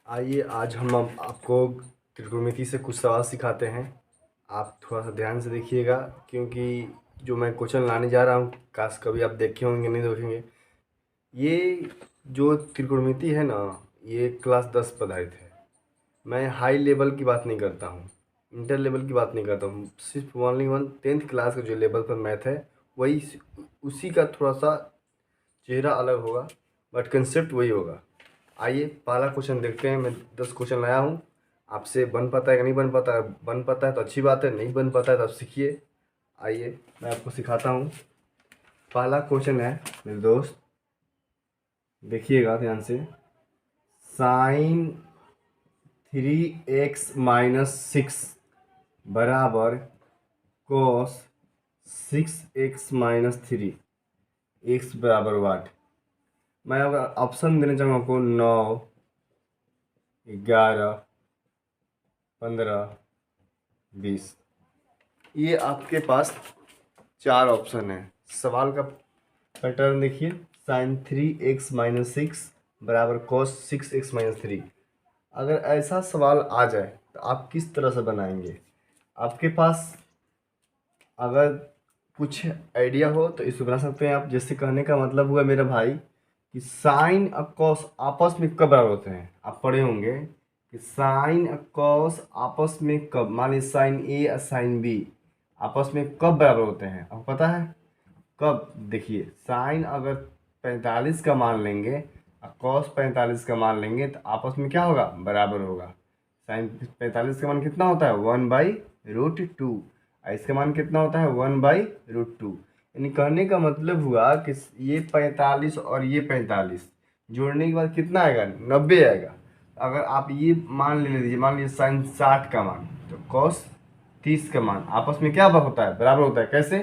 आइए आज हम आपको त्रिकोणमिति से कुछ सवाल सिखाते हैं। आप थोड़ा सा ध्यान से देखिएगा, क्योंकि जो मैं क्वेश्चन लाने जा रहा हूँ काश कभी आप देखे होंगे नहीं देखेंगे। ये जो त्रिकोणमिति है ना, ये क्लास 10 पर आधारित है। मैं हाई लेवल की बात नहीं करता हूँ, इंटर लेवल की बात नहीं करता हूँ, सिर्फ ओनली वन 10th क्लास का जो लेवल पर मैथ है वही, उसी का थोड़ा सा चेहरा अलग होगा, बट कंसेप्ट वही होगा। आइए पहला क्वेश्चन देखते हैं। मैं 10 क्वेश्चन लाया हूँ। आपसे बन पाता है कि नहीं बन पाता है? बन पाता है तो अच्छी बात है, नहीं बन पाता है तो आप सीखिए। आइए मैं आपको सिखाता हूँ। पहला क्वेश्चन है मेरे दोस्त, देखिएगा ध्यान से। साइन 3x-6 बराबर कॉस 6x-3 एक्स बराबर वाट। मैं अगर ऑप्शन देना चाहूँगा आपको 9, 11, 15, 20। ये आपके पास 4 ऑप्शन है। सवाल का पैटर्न देखिए, साइन 3x-6 बराबर कॉस 6x-3। अगर ऐसा सवाल आ जाए तो आप किस तरह से बनाएंगे? आपके पास अगर कुछ आइडिया हो तो इसको बना सकते हैं आप। जैसे कहने का मतलब हुआ मेरा भाई कि साइन और कॉस आपस में कब बराबर होते हैं। आप पढ़े होंगे कि साइन और कॉस आपस में कब, मान लीजिए साइन ए और साइन बी आपस में कब बराबर होते हैं, आपको पता है कब? देखिए, साइन अगर 45 का मान लेंगे और कॉस 45 का मान लेंगे तो आपस में क्या होगा? बराबर होगा। साइन 45 का मान कितना होता है? 1/√2। और इसका मान कितना होता है? 1/√2। यानी कहने का मतलब हुआ कि ये 45 और ये 45 जोड़ने के बाद कितना आएगा? 90 आएगा। अगर आप ये मान ले लीजिए, मान लीजिए साइन 60 का मान, तो कॉस 30 का मान आपस में क्या होता है? बराबर होता है। कैसे?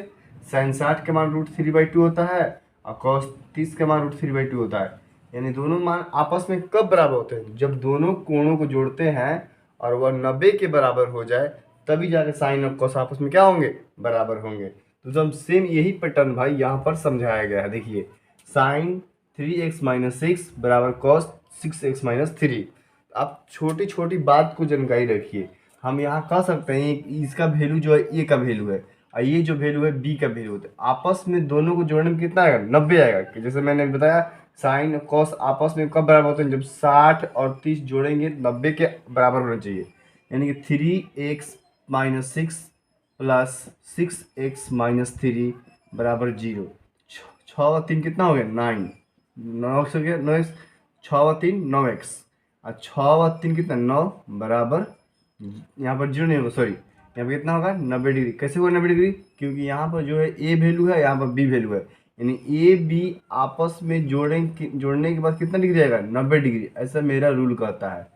साइन 60 का मान √3/2 होता है और कॉस 30 का मान √3/2 होता है। यानी दोनों मान आपस में कब बराबर होते हैं? जब दोनों कोणों को जोड़ते हैं और वह 90 के बराबर हो जाए, तभी जाके साइन और कॉस आपस में क्या होंगे? बराबर होंगे। तो जब सेम यही पैटर्न भाई यहाँ पर समझाया गया है। देखिए, साइन 3x-6 बराबर कॉस 6x-3। आप छोटी छोटी बात को जानकारी रखिए। हम यहाँ कह सकते हैं इसका वैल्यू जो है ए का वैल्यू है और ये जो वैल्यू है बी का वैल्यू होता है। आपस में दोनों को जोड़ने में कितना आएगा? 90 आएगा। कि जैसे मैंने बताया, साइन और कॉस आपस में कब बराबर होते हैं? जब 60 और 30 जोड़ेंगे 90 के बराबर होना चाहिए। यानी कि 3x-6 प्लस 6x-3 बराबर 0। 6 और 3 कितना हो गया? 9। 9 हो गया, 9x, 6 और 3 9x, और 6 और 3 कितना? 9 बराबर, यहाँ पर 0 नहीं होगा, सॉरी, यहाँ पर कितना होगा? 90 डिग्री। कैसे होगा 90 डिग्री? क्योंकि यहाँ पर जो है ए वैल्यू है, यहाँ पर बी वैल्यू है। यानी ए बी आपस में जोड़ने के बाद कितना डिग्री आएगा? 90 डिग्री। ऐसा मेरा रूल कहता है।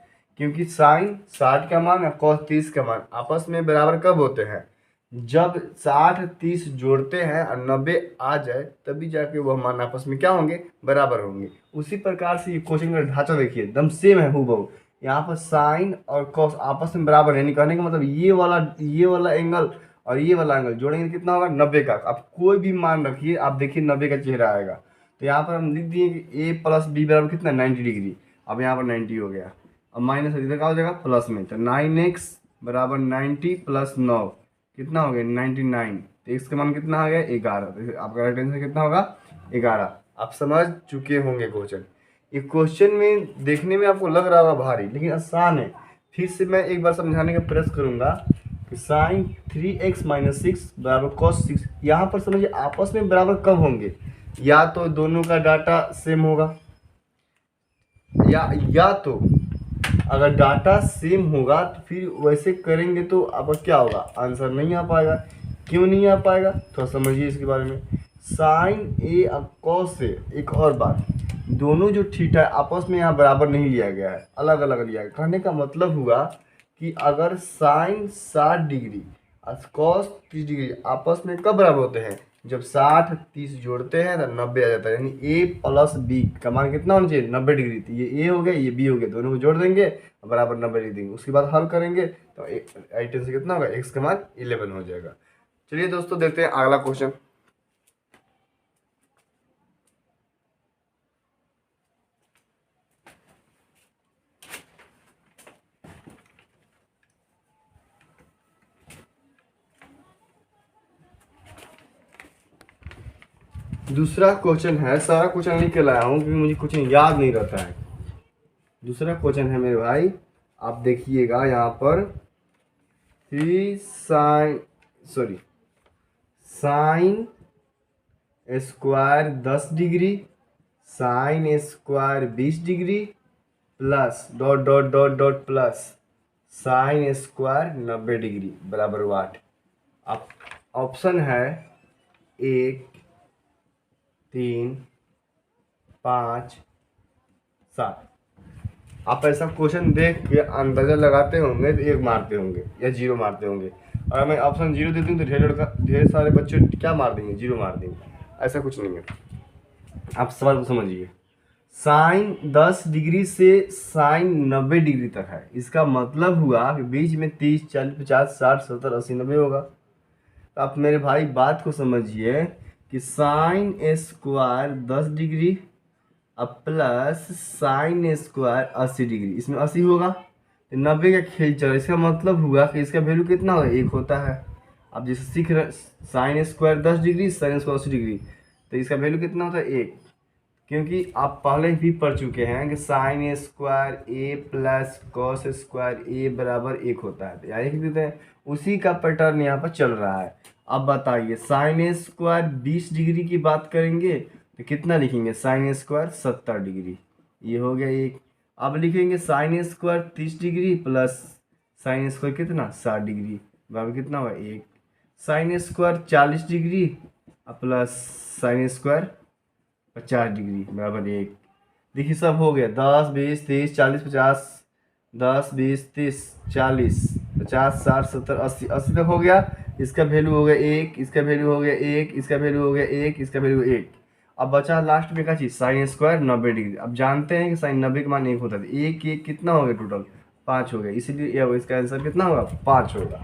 क्योंकि साइन 60 का मान और कॉस 30 का मान आपस में बराबर कब होते हैं? जब 60-30 जोड़ते हैं और 90 आ जाए, तभी जाके वह मान आपस में क्या होंगे? बराबर होंगे। उसी प्रकार से ये क्वेश्चन का ढांचा देखिए, एकदम सेम है हूबहू। यहाँ पर साइन और कॉस आपस में बराबर है, यानी कहने का मतलब ये वाला एंगल और ये वाला एंगल जोड़ेंगे कितना होगा? 90 का। आप कोई भी मान रखिए, आप देखिए 90 का चेहरा आएगा। तो यहाँ पर हम लिख दिए कि ए प्लस बी बराबर कितना? 90 डिग्री। अब यहाँ पर 90 हो गया। अब माइनस इधर का हो जाएगा प्लस में, तो 9x बराबर 90 प्लस 9 कितना हो गया? 99। तो x का मान कितना आ गया? 11। तो आपका राइट आंसर कितना होगा? 11। आप समझ चुके होंगे क्वेश्चन। ये क्वेश्चन में देखने में आपको लग रहा होगा भारी, लेकिन आसान है। फिर से मैं एक बार समझाने का प्रयास करूंगा कि साइन 3x-6 बराबर कॉस 6, यहाँ पर समझिए आपस में बराबर कब होंगे? या तो दोनों का डाटा सेम होगा, या तो अगर डाटा सेम होगा तो फिर वैसे करेंगे तो आपका क्या होगा? आंसर नहीं आ पाएगा। क्यों नहीं आ पाएगा? थोड़ा समझिए इसके बारे में। साइन ए और कॉस से एक और बात, दोनों जो थीटा है आपस में यहाँ बराबर नहीं लिया गया है, अलग अलग लिया गया। कहने का मतलब हुआ कि अगर साइन 60 डिग्री और कॉस 30 डिग्री आपस में कब बराबर होते हैं? जब 60-30 जोड़ते हैं तो 90 आ जाता है। यानी ए प्लस बी का मान कितना होना चाहिए? 90 डिग्री। तो ये ए हो गया, ये बी हो गया, दोनों को जोड़ देंगे बराबर 90 डिग्री देंगे। उसके बाद हल करेंगे तो राइट आंसर कितना होगा? एक्स का मान 11 हो जाएगा। चलिए दोस्तों, देखते हैं अगला क्वेश्चन। दूसरा क्वेश्चन है, सारा क्वेश्चन लिख के लाया हूँ क्योंकि मुझे क्वेश्चन याद नहीं रहता है। दूसरा क्वेश्चन है मेरे भाई, आप देखिएगा यहाँ पर, three sine square 10 degree, sine square 20 degree, plus dot dot dot dot plus sine square 90 degree बराबर वाट। अब ऑप्शन है 1, 3, 5, 7। आप ऐसा क्वेश्चन देख के अंदाजा लगाते होंगे तो 1 मारते होंगे या 0 मारते होंगे, और मैं ऑप्शन 0 दे दूँ तो ढेर सारे बच्चे क्या मार देंगे, 0 मार देंगे। ऐसा कुछ नहीं है, आप सवाल को समझिए। साइन 10 डिग्री से साइन 90 डिग्री तक है, इसका मतलब हुआ कि बीच में 30, 40, 50, 60, 70, 80, 90 होगा। तो आप मेरे भाई बात को समझिए कि साइन स्क्वायर 10 डिग्री अब प्लस साइन स्क्वायर 80 डिग्री, इसमें 80 होगा तो 90 का खेल चल रहा है। इसका मतलब हुआ कि इसका वैल्यू कितना होगा, 1 होता है। अब जैसे सीख रहे, sine square 10 degree, sine square 80 degree, तो इसका वैल्यू कितना होता है, 1। क्योंकि आप पहले भी पढ़ चुके हैं कि साइन स्क्वायर ए प्लस कॉस स्क्वायर ए बराबर 1 होता है, तो यानी कि कहते हैं उसी का पैटर्न यहाँ पर चल रहा है। अब बताइए, साइन स्क्वायर 20 डिग्री की बात करेंगे तो कितना लिखेंगे, साइन स्क्वायर 70 डिग्री, ये हो गया 1। अब लिखेंगे sine square 30 degree plus sine square कितना 60 डिग्री बराबर कितना होगा, 1। Sine square 40 degree plus sine square 50 degree बराबर 1। देखिए सब हो गया, 10, 20, 30, 40, 50, 10, 20, 30, 40, 50, 60, 70, 80, 80 तक हो गया। इसका वैल्यू हो गया 1, इसका वैल्यू हो गया 1, इसका वैल्यू हो गया 1, इसका वैल्यू 1। अब बचा लास्ट में क्या चीज़, साइन स्क्वायर 90 डिग्री। अब जानते हैं कि साइन 90 का मान 1 होता है, 1 1 कितना हो गया, टोटल 5 हो गया, इसीलिए इसका आंसर कितना होगा, 5 होगा।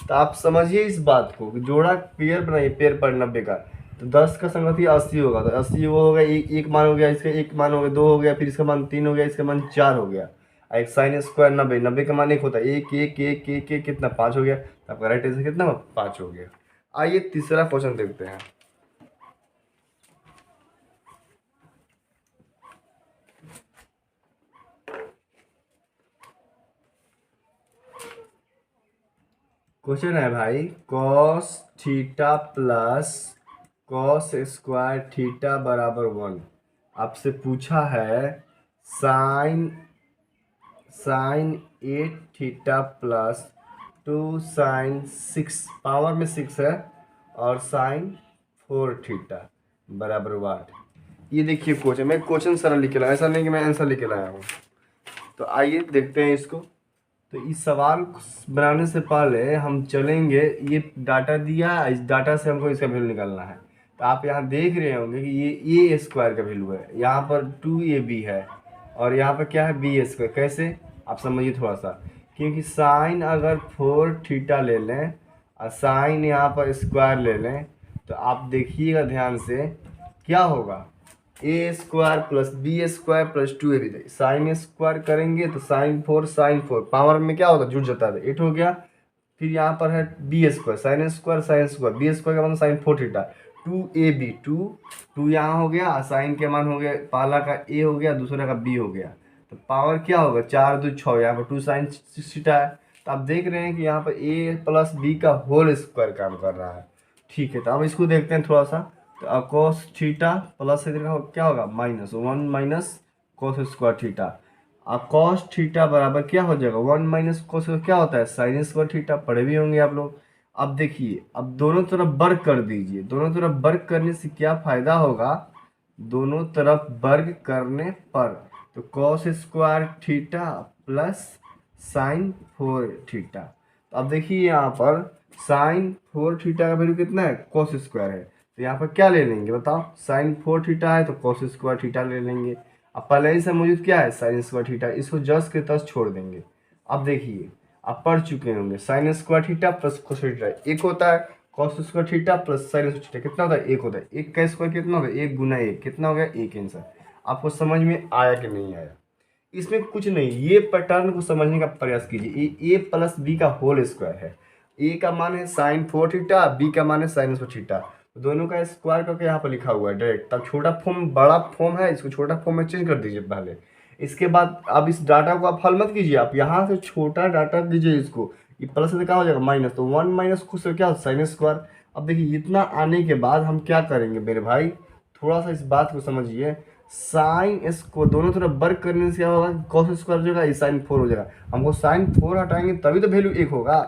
तो आप समझिए इस बात को कि जोड़ा पेयर बनाइए, पेयर पर 90 का, तो 10 का संगति 80 होगा, तो 80 वो हो गया, एक मान हो गया, इसका एक मान हो गया, 2 हो गया, फिर इसका मान 3 हो गया, इसका मान 4 हो गया। एक साइन स्क्वायर 90, 90 का मान 1 होता है, 1 1 1 1 1 कितना 5 हो गया, तो आपका राइट आंसर कितना 5 हो गया। आइए तीसरा क्वेश्चन देखते हैं। क्वेश्चन है भाई, cos theta plus cos square theta बराबर 1। आपसे पूछा है sine 8 theta plus 2 sine 6, power में 6 है, और साइन 4 थीटा बराबर 1। ये देखिए क्वेश्चन, मैं क्वेश्चन सरल लिख के लाया, ऐसा नहीं कि मैं आंसर लिख के लाया हूँ। तो आइए देखते हैं इसको। तो इस सवाल बनाने से पहले हम चलेंगे, ये डाटा दिया, इस डाटा से हमको इसका वैल्यू निकालना है। तो आप यहाँ देख रहे होंगे कि ये ए स्क्वायर का वैल्यू है, यहाँ पर 2ab है, और यहाँ पर क्या है, बी स्क्वायर। कैसे, आप समझिए थोड़ा सा, क्योंकि साइन अगर 4 थीटा ले लें और साइन यहाँ पर स्क्वायर ले लें, तो आप देखिएगा ध्यान से क्या होगा, ए square plus B square plus 2ab। Sine square करेंगे तो साइन 4 पावर में क्या होता है, जुड़ जाता है, 8 हो गया। फिर यहाँ पर है B square, sine square B square का मतलब साइन 4 थीटा, 2ab, 2 यहाँ हो गया, साइन के मान हो गया, पहला का ए हो गया, दूसरा का बी हो गया, तो पावर क्या होगा, 4 2 6, यहाँ पर 2 साइन थीटा है। तो आप देख रहे हैं कि यहाँ पर ए प्लस बी का होल स्क्वायर काम कर रहा है। ठीक है, तो अब इसको देखते हैं थोड़ा सा। तो कॉस थीटा प्लस क्या होगा, -1 माइनस कॉस स्क्वायर थीटा। अब कॉस थीटा बराबर क्या हो जाएगा, 1 माइनस कॉस क्या होता है, साइन स्क्वायर थीटा, पढ़े भी होंगे आप लोग। अब देखिए, अब दोनों तरफ वर्ग कर दीजिए, दोनों तरफ वर्ग करने से क्या फायदा होगा, दोनों तरफ वर्ग करने पर, तो cos square theta plus sign 4 theta. तो अब देखिए यहाँ पर साइन 4 थीटा का वैल्यू कितना है, कॉस स्क्वायर है, तो यहाँ पर क्या ले लेंगे बताओ, साइन 4 थीटा है तो कॉस स्क्वायर थीटा ले लेंगे। अब पहले ही से मौजूद क्या है, साइन स्क्वायर थीटा, इसको जस के तस छोड़ देंगे। अब देखिए, आप पढ़ चुके होंगे, sine square theta plus cos theta 1 होता है, cos square theta plus sine square theta कितना होता है, 1 होता है। 1 का स्क्वायर कितना होगा, 1 गुना 1 कितना हो गया, 1 आंसर। आपको समझ में आया कि नहीं आया, इसमें कुछ नहीं, ये पैटर्न को समझने का प्रयास कीजिए। ए प्लस बी का होल स्क्वायर है, ए का मान है साइन 4 थीटा, बी का मान है साइन स्क्वायर थीटा, दोनों का स्क्वायर करके यहाँ पर लिखा हुआ है डायरेक्ट। तब छोटा फॉर्म बड़ा फॉर्म है, इसको छोटा फॉर्म में चेंज कर दीजिए पहले। इसके बाद अब इस डाटा को आप हल मत कीजिए, आप यहाँ से छोटा डाटा कीजिए इसको। ये प्लस से क्या हो जाएगा माइनस, तो 1 माइनस कुछ से क्या साइन स्क्वायर। अब देखिए इतना आने के बाद हम क्या करेंगे मेरे भाई, थोड़ा सा इस बात को समझिए। साइन इसको दोनों तरफ वर्क करने से क्या होगा, कॉस स्क्वायर हो जाएगा, ये साइन 4 हो जाएगा। हमको साइन 4 हटाएंगे तभी तो वैल्यू 1 होगा।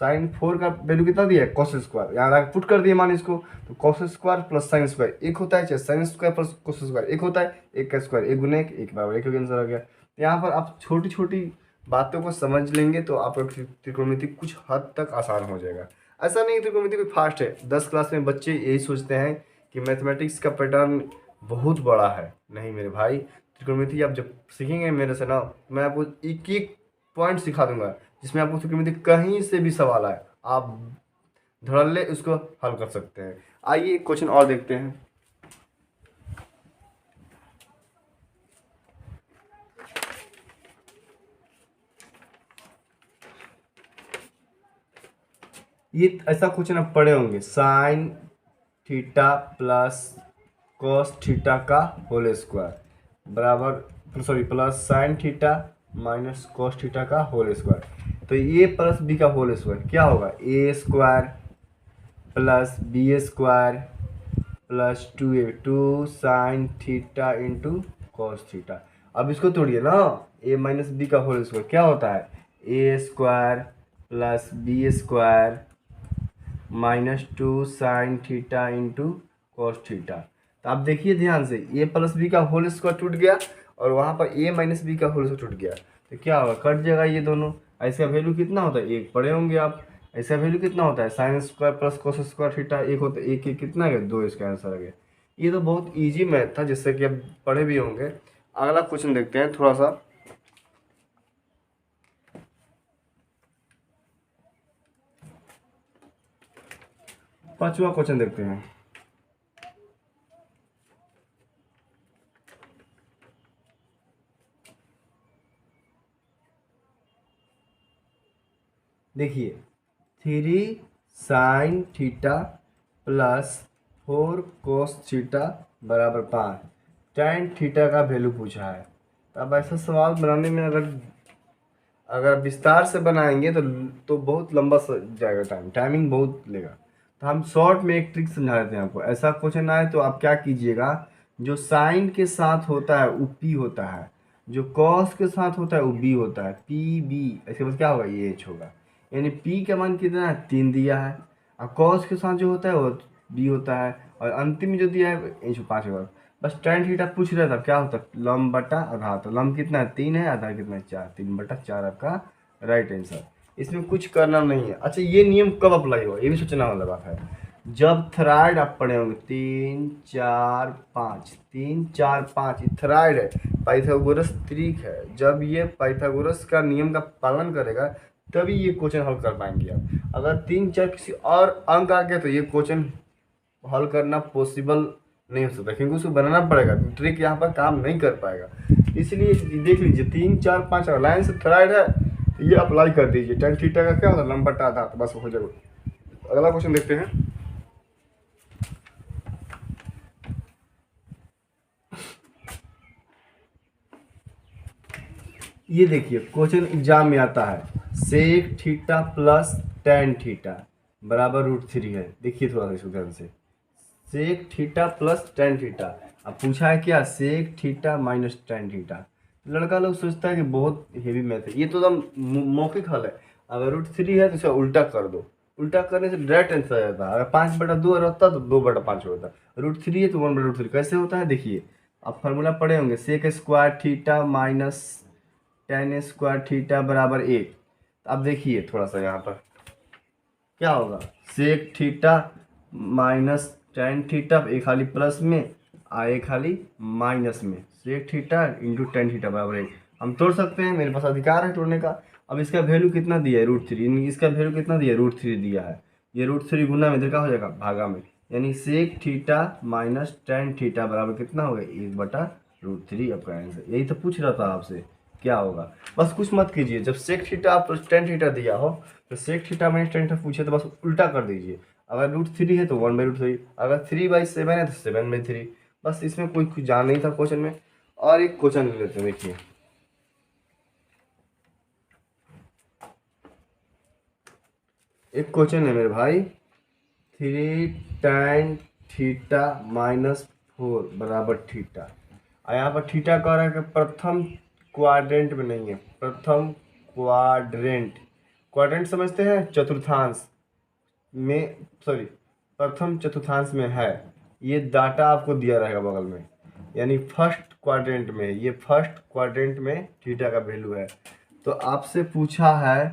साइन 4 का वैल्यू कितना दिया है, कॉस स्क्वायर, यहाँ पुट कर दिए मान इसको। तो cos square plus sine square 1 होता है, चाहे sine square plus cos square 1 होता है। 1 का स्क्वायर 1 गुना 1, 1 बराबर 1 का आंसर आ गया। तो यहाँ पर आप छोटी छोटी बातों को समझ लेंगे तो आपका त्रिकोणमिति कुछ हद तक आसान हो जाएगा। ऐसा नहीं त्रिकोणमिति कोई फास्ट है, 10 क्लास में बच्चे यही सोचते हैं कि मैथमेटिक्स का पैटर्न बहुत बड़ा है। नहीं मेरे भाई, त्रिकोणमिति आप जब सीखेंगे मेरे से ना, मैं आपको एक एक पॉइंट सिखा दूंगा जिसमें आपको त्रिकोणमिति कहीं से भी सवाल आए आप धड़ल्ले उसको हल कर सकते हैं। आइए एक क्वेश्चन और देखते हैं। ये ऐसा क्वेश्चन आप पढ़े होंगे, sine theta plus cos theta का होल स्क्वायर बराबर, sorry plus sine theta minus cos theta का होल स्क्वायर। तो ए प्लस बी का होल स्क्वायर क्या होगा, ए square plus B square plus 2a, 2 sine theta into cos theta. अब इसको तोड़िए ना, a माइनस बी का होल स्क्वायर क्या होता है, A square plus B square minus 2 sine theta into cos theta. तो आप देखिए ध्यान से, ए प्लस बी का होल स्क्वायर टूट गया और वहाँ पर ए माइनस बी का होल स्क्वायर टूट गया, तो क्या होगा, कट जाएगा ये दोनों। ऐसा वैल्यू कितना होता है, 1 पढ़े होंगे आप। ऐसा वैल्यू कितना होता है, sine square plus cos square theta 1 होता है, 1 1 कितना है 2, इसका आंसर आ गया। ये तो बहुत ईजी मैथ था जिससे कि आप पढ़े भी होंगे। अगला क्वेश्चन देखते हैं थोड़ा सा। पांचवा क्वेश्चन देखते हैं। देखिए 3 sign theta plus 4 cos theta बराबर 5, tan थीटा का वैल्यू पूछा है। तो अब ऐसा सवाल बनाने में अगर विस्तार से बनाएंगे तो बहुत लंबा जाएगा, टाइमिंग बहुत लेगा। तो हम शॉर्ट में एक ट्रिक समझा देते हैं आपको। ऐसा क्वेश्चन आए तो आप क्या कीजिएगा, जो साइन के साथ होता है वो पी होता है, जो कॉस के साथ होता है वो बी होता है, पी बी। इसके बाद क्या होगा, ये एच होगा। यानी पी का मान कितना है, 3 दिया है, और कॉस के साथ जो होता है वो बी होता है, और अंतिम में जो दिया है एच 5 होगा। बस tan थीटा पूछ रहा था क्या होता है, लंब बटा आधा। तो लंब कितना है 3 है, आधा कितना है 4, 3/4 आपका राइट आंसर। इसमें कुछ करना नहीं है। अच्छा ये नियम कब अप्लाई होगा, ये भी सोचना वाला बात है। जब थराइड आप पढ़े होंगे 3 4 5, 3 4 5 थराइड है, पाइथागोरस त्रिक है। जब ये पाइथागोरस का नियम का पालन करेगा तभी ये क्वेश्चन हल कर पाएंगे आप। अगर 3 4 किसी और अंक आ गया तो ये क्वेश्चन हल करना पॉसिबल नहीं हो सकता, क्योंकि उसको बनाना पड़ेगा, ट्रिक यहाँ पर काम नहीं कर पाएगा। इसलिए देख लीजिए 3 4 5 लाइन से थराइड है तो ये अप्लाई कर दीजिए। tan थीटा का क्या होता है, लंब बटा आधा, तो बस हो जाएगा। अगला क्वेश्चन देखते हैं। ये देखिए क्वेश्चन एग्जाम में आता है, sec theta plus tan theta बराबर √3 है। देखिए थोड़ा सा इसको ध्यान से, sec theta plus tan theta. अब पूछा है क्या, sec theta minus tan theta. लड़का लोग सोचता है कि बहुत हेवी मैथ है, ये तो एकदम मौखिक हल है। अगर √3 है तो इसे उल्टा कर दो, उल्टा करने से डायरेक्ट आंसर आ जाता है। अगर 5/2 रहता तो 2/5 होता। √3 है तो 1/√3 कैसे होता है, देखिए आप फार्मूला पढ़े होंगे, sec square theta minus tan square theta बराबर 1। अब देखिए थोड़ा सा यहाँ पर क्या होगा, sec theta minus tan theta, एक खाली प्लस में एक खाली माइनस में, sec theta into tan theta बराबर 1। हम तोड़ सकते हैं, मेरे पास अधिकार है तोड़ने का। अब इसका वैल्यू कितना दिया है, √3, इसका वैल्यू कितना दिया है, √3 दिया है। ये √3 गुना में इधर क्या हो जाएगा, भागा में, यानी sec theta minus tan theta बराबर कितना होगा, 1/√3 आपका आंसर। यही तो पूछ रहा था आपसे क्या होगा। बस कुछ मत कीजिए, जब सेक थीटा आप tan थीटा दिया हो तो sec theta minus tan theta पूछे तो बस उल्टा कर दीजिए। अगर √3 है तो 1/√3, अगर 3/7 है तो 7/3। बस इसमें कोई कुछ जान नहीं था क्वेश्चन में। और एक क्वेश्चन ले लेते हैं, देखिए एक क्वेश्चन है मेरे भाई, 3 tan थीटा -4 बराबर थीटा। और यहाँ पर थीटा कह रहा है कि प्रथम क्वाड्रेंट में नहीं है, प्रथम क्वाड्रेंट, क्वाड्रेंट समझते हैं, चतुर्थांश में, सॉरी प्रथम चतुर्थांश में है। ये डाटा आपको दिया रहेगा बगल में, यानी फर्स्ट क्वाड्रेंट में, ये फर्स्ट क्वाड्रेंट में थीटा का वैल्यू है। तो आपसे पूछा है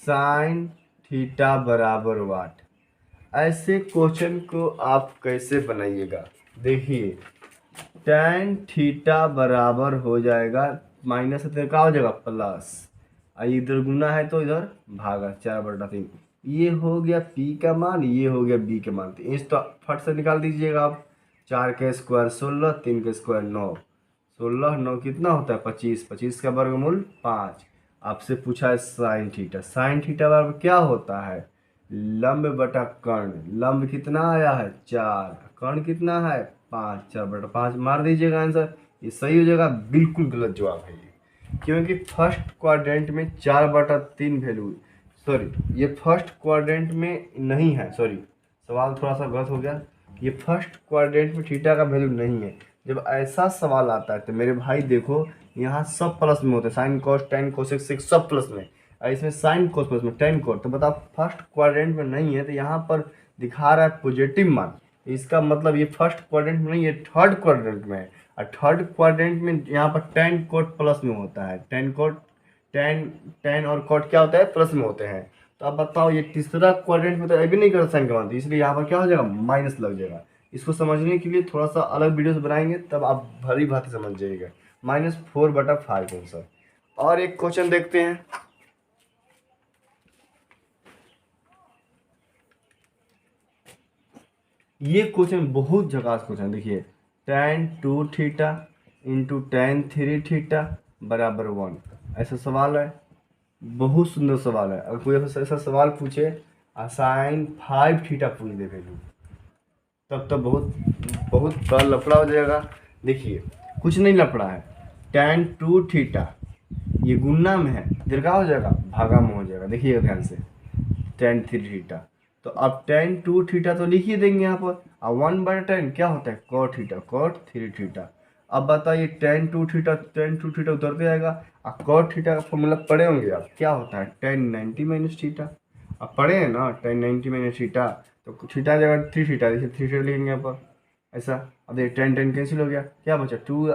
साइन थीटा बराबर वाट। ऐसे क्वेश्चन को आप कैसे बनाइएगा, देखिए tan थीटा बराबर हो जाएगा, माइनस है तो क्या हो जाएगा प्लस, इधर गुना है तो इधर भागा, 4/3। ये हो गया P का मान, ये हो गया B का मान। तो इस तो फट से निकाल दीजिएगा आप। 4 का स्क्वायर 16, 3 का स्क्वायर 9, 16 9 कितना होता है 25, 25 का वर्गमूल 5। आपसे पूछा है साइन थीटा, साइन थीटा बराबर क्या होता है, लंब बटा कर्ण। लंब कितना आया है 4, कर्ण कितना है 5, 4/5 मार दीजिएगा आंसर। ये सही हो जाएगा, बिल्कुल गलत जवाब है ये, क्योंकि फर्स्ट क्वाड्रेंट में 4/3 वैल्यू, सॉरी ये फर्स्ट क्वाड्रेंट में नहीं है, सॉरी सवाल थोड़ा सा गलत हो गया। ये फर्स्ट क्वाड्रेंट में थीटा का वैल्यू नहीं है। जब ऐसा सवाल आता है तो मेरे भाई देखो, यहाँ सब प्लस में होते हैं, sine cos tan cosec sec सब प्लस में, और इसमें साइन कोस प्लस में टेन कोस। तो बताओ फर्स्ट क्वाड्रेंट में नहीं है, तो यहाँ पर दिखा रहा है पॉजिटिव मान, इसका मतलब ये फर्स्ट क्वाड्रेंट में नहीं, ये थर्ड क्वाड्रेंट में है। और थर्ड क्वाड्रेंट में यहाँ पर टेन कोट प्लस में होता है, टेन कोट, टेन और कोट क्या होता है प्लस में होते हैं। तो अब बताओ ये तीसरा क्वाड्रेंट में तो अभी नहीं करता साइन का मान, तो इसलिए यहाँ पर क्या हो जाएगा माइनस लग जाएगा। इसको समझने के लिए थोड़ा सा अलग वीडियोस बनाएंगे, तब आप भली भांति समझ जाइएगा। -4/5 आंसर। और एक क्वेश्चन देखते हैं, ये क्वेश्चन बहुत झकास क्वेश्चन, देखिए tan 2 theta into tan 3 theta बराबर 1, ऐसा सवाल है, बहुत सुंदर सवाल है। अगर कोई ऐसा सवाल पूछे साइन 5 थीटा पूछ दे वैल्यू, तब तो बहुत बहुत बड़ा लफड़ा हो जाएगा। देखिए कुछ नहीं लफड़ा है, tan 2 थीटा ये गुना में है, इधर क्या हो जाएगा भागा में हो जाएगा। देखिएगा ध्यान से, tan 3 थीटा, तो अब tan 2 थीटा तो लिख ही देंगे यहाँ पर, और 1/10 क्या होता है cot थीटा, cot 3 थीटा। अब बताइए tan 2 थीटा उतरते जाएगा, और cot थीटा का फॉर्मूला पढ़े होंगे आप, क्या होता है tan 90 - थीटा। अब पढ़े हैं ना tan 90 - थीटा, तो थीटा जगह 3 थीटा, देखिए 3 थीटा लिखेंगे यहाँ पर ऐसा। अब देखिए tan कैंसिल हो गया, क्या बचा 2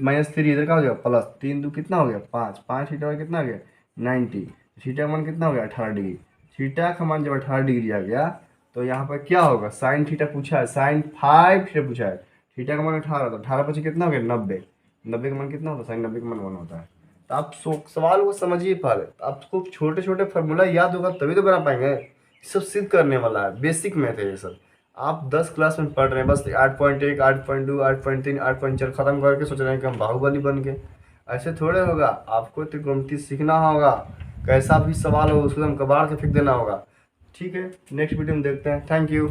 -3, इधर क्या हो जाएगा प्लस, 3 2 कितना हो गया 5, 5 थीटा कितना हो गया 90, थीटा का मान कितना हो गया 18 डिग्री। थीटा का मान जब 18 डिग्री आ गया तो यहाँ पर क्या होगा, साइन थीटा पूछा है, साइन 5 थीटा पूछा है, थीटा का मान 18 था, 18 पीछे कितना हो गया 90, 90 का मान कितना होता है, साइन 90 का मान 1 होता है। तो आप सवाल को समझिए पहले, आपको छोटे छोटे फार्मूला याद होगा तभी तो बना पाएंगे। सब सिद्ध करने वाला है, बेसिक मैथ है ये सब। आप 10 क्लास में पढ़ रहे हैं, बस 8.1 8.2 8.3 8.4 खत्म करके सोच रहे हैं कि हम बाहुबली बन गए। ऐसे थोड़े होगा, आपको त्रिकोणमिति सीखना होगा, कैसा भी सवाल हो उसको हम कबाड़ के फेंक देना होगा। ठीक है, नेक्स्ट वीडियो में देखते हैं। Thank you.